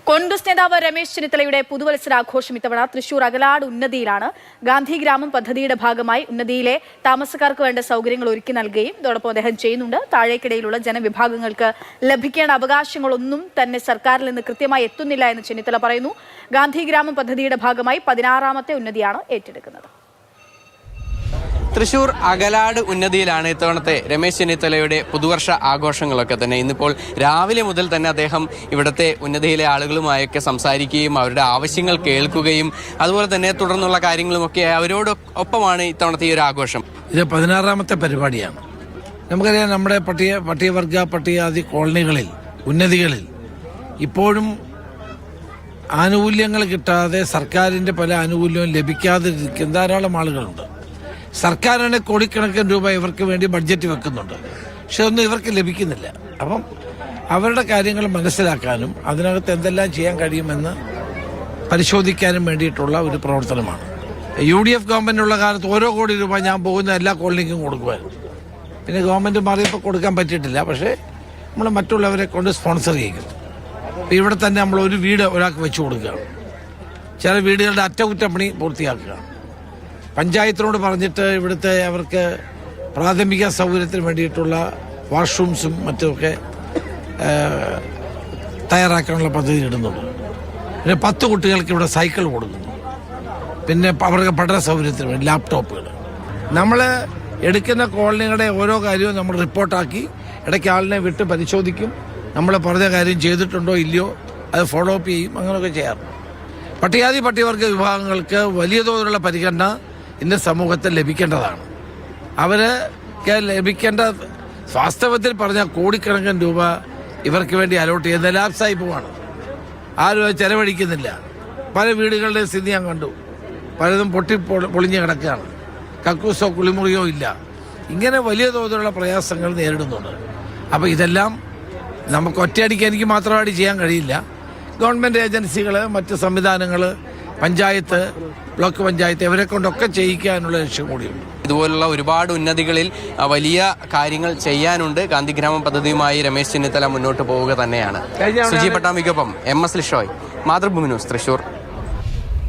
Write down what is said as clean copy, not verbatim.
കോൺഗ്രസ് നേതാവ് രമേശ് ചെന്നിത്തലയുടെ പുതുവത്സരാഘോഷം ഇത്തവണ തൃശൂർ അകലാട് ഉന്നതിയിലാണ്. ഗാന്ധിഗ്രാമം പദ്ധതിയുടെ ഭാഗമായി ഉന്നതിയിലെ താമസക്കാർക്ക് വേണ്ട സൗകര്യങ്ങൾ ഒരുക്കി നൽകുകയും ഇതോടൊപ്പം അദ്ദേഹം ചെയ്യുന്നുണ്ട്. താഴേക്കിടയിലുള്ള ജനവിഭാഗങ്ങൾക്ക് ലഭിക്കേണ്ട അവകാശങ്ങളൊന്നും തന്നെ സർക്കാരിൽ നിന്ന് കൃത്യമായി എത്തുന്നില്ല എന്ന് ചെന്നിത്തല പറയുന്നു. ഗാന്ധിഗ്രാമം പദ്ധതിയുടെ ഭാഗമായി 16ാമത്തെ ഉന്നതിയാണ് ഏറ്റെടുക്കുന്നത്. തൃശൂർ അകലാട് ഉന്നതിയിലാണ് ഇത്തവണത്തെ രമേശ് ചെന്നിത്തലയുടെ പുതുവർഷ ആഘോഷങ്ങളൊക്കെ തന്നെ. ഇന്നിപ്പോൾ രാവിലെ മുതൽ തന്നെ അദ്ദേഹം ഇവിടുത്തെ ഉന്നതിയിലെ ആളുകളുമായൊക്കെ സംസാരിക്കുകയും അവരുടെ ആവശ്യങ്ങൾ കേൾക്കുകയും അതുപോലെ തന്നെ തുടർന്നുള്ള കാര്യങ്ങളുമൊക്കെ അവരോടൊപ്പമാണ് ഇത്തവണത്തെ ഈ ഒരു ആഘോഷം. ഇത് 16ാമത്തെ പരിപാടിയാണ്. നമുക്കറിയാം, നമ്മുടെ പട്ടികവർഗ പട്ടികജാതി കോളനികളിൽ ഉന്നതികളിൽ ഇപ്പോഴും ആനുകൂല്യങ്ങൾ കിട്ടാതെ സർക്കാരിൻ്റെ പല ആനുകൂല്യവും ലഭിക്കാതിരിക്കുന്ന ധാരാളം ആളുകളുണ്ട്. സർക്കാരാണ് കോടിക്കണക്കിന് രൂപ ഇവർക്ക് വേണ്ടി ബഡ്ജറ്റ് വെക്കുന്നുണ്ട്, പക്ഷെ ഒന്നും ഇവർക്ക് ലഭിക്കുന്നില്ല. അപ്പം അവരുടെ കാര്യങ്ങൾ മനസ്സിലാക്കാനും അതിനകത്ത് എന്തെല്ലാം ചെയ്യാൻ കഴിയുമെന്ന് പരിശോധിക്കാനും വേണ്ടിയിട്ടുള്ള ഒരു പ്രവർത്തനമാണ്. UDF ഗവൺമെൻറ്റുള്ള കാലത്ത് ഓരോ കോടി രൂപ ഞാൻ പോകുന്ന എല്ലാ കോളനിക്കും കൊടുക്കുമായിരുന്നു. പിന്നെ ഗവൺമെൻറ് മാറിയപ്പോൾ കൊടുക്കാൻ പറ്റിയിട്ടില്ല. പക്ഷേ നമ്മൾ മറ്റുള്ളവരെ കൊണ്ട് സ്പോൺസർ ചെയ്യിക്കുന്നു. അപ്പോൾ ഇവിടെ തന്നെ നമ്മൾ ഒരു വീട് ഒരാൾക്ക് വെച്ച് കൊടുക്കുകയാണ്. ചില വീടുകളുടെ അറ്റകുറ്റപ്പണി പൂർത്തിയാക്കുകയാണ്. പഞ്ചായത്തിനോട് പറഞ്ഞിട്ട് ഇവിടുത്തെ അവർക്ക് പ്രാഥമിക സൗകര്യത്തിന് വേണ്ടിയിട്ടുള്ള വാഷ്റൂംസും മറ്റുമൊക്കെ തയ്യാറാക്കാനുള്ള പദ്ധതി ഇടുന്നുണ്ട്. പിന്നെ 10 കുട്ടികൾക്ക് ഇവിടെ സൈക്കിൾ കൊടുക്കുന്നു. പിന്നെ അവർക്ക് പഠന സൗകര്യത്തിന് വേണ്ടി ലാപ്ടോപ്പുകൾ. നമ്മൾ എടുക്കുന്ന കോളനികളുടെ ഓരോ കാര്യവും നമ്മൾ റിപ്പോർട്ടാക്കി ഇടയ്ക്ക് ആളിനെ വിട്ട് പരിശോധിക്കും. നമ്മൾ പറഞ്ഞ കാര്യം ചെയ്തിട്ടുണ്ടോ ഇല്ലയോ അത് ഫോളോ അപ്പ് ചെയ്യും. അങ്ങനെയൊക്കെ ചെയ്യാറുണ്ട്. പട്ടികജാതി പട്ടികവർഗ വിഭാഗങ്ങൾക്ക് വലിയ തോതിലുള്ള പരിഗണന ഇന്ന് സമൂഹത്തിൽ ലഭിക്കേണ്ടതാണ്. അവർക്ക് ലഭിക്കേണ്ട വാസ്തവത്തിൽ പറഞ്ഞാൽ കോടിക്കണക്കിന് രൂപ ഇവർക്ക് വേണ്ടി അലോട്ട് ചെയ്യുന്ന ലാപ്സായി പോവാണ്. ആരും അത് ചെലവഴിക്കുന്നില്ല. പല വീടുകളുടെ സ്ഥിതി ഞാൻ കണ്ടു. പലതും പൊളിഞ്ഞ് കിടക്കുകയാണ്. കക്കൂസോ കുളിമുറിയോ ഇല്ല. ഇങ്ങനെ വലിയ തോതിലുള്ള പ്രയാസങ്ങൾ നേരിടുന്നുണ്ട്. അപ്പോൾ ഇതെല്ലാം നമുക്ക് ഒറ്റയടിക്ക് എനിക്ക് മാത്രമായിട്ട് ചെയ്യാൻ കഴിയില്ല. ഗവൺമെൻറ് ഏജൻസികൾ, മറ്റ് സംവിധാനങ്ങൾ, പഞ്ചായത്ത്, ബ്ലോക്ക് പഞ്ചായത്ത് ഇവരെ കൊണ്ടൊക്കെ ചെയ്യിക്കാനുള്ള ലക്ഷ്യം കൂടിയുണ്ട്. ഇതുപോലുള്ള ഒരുപാട് ഉന്നതികളിൽ വലിയ കാര്യങ്ങൾ ചെയ്യാനുണ്ട്. ഗാന്ധിഗ്രാമം പദ്ധതിയുമായി രമേശ് ചെന്നിത്തല മുന്നോട്ട് പോവുക തന്നെയാണ്. സുജി പട്ടാമ്പിക്കൊപ്പം MS ലിഷോയ്, മാതൃഭൂമി ന്യൂസ്, തൃശൂർ.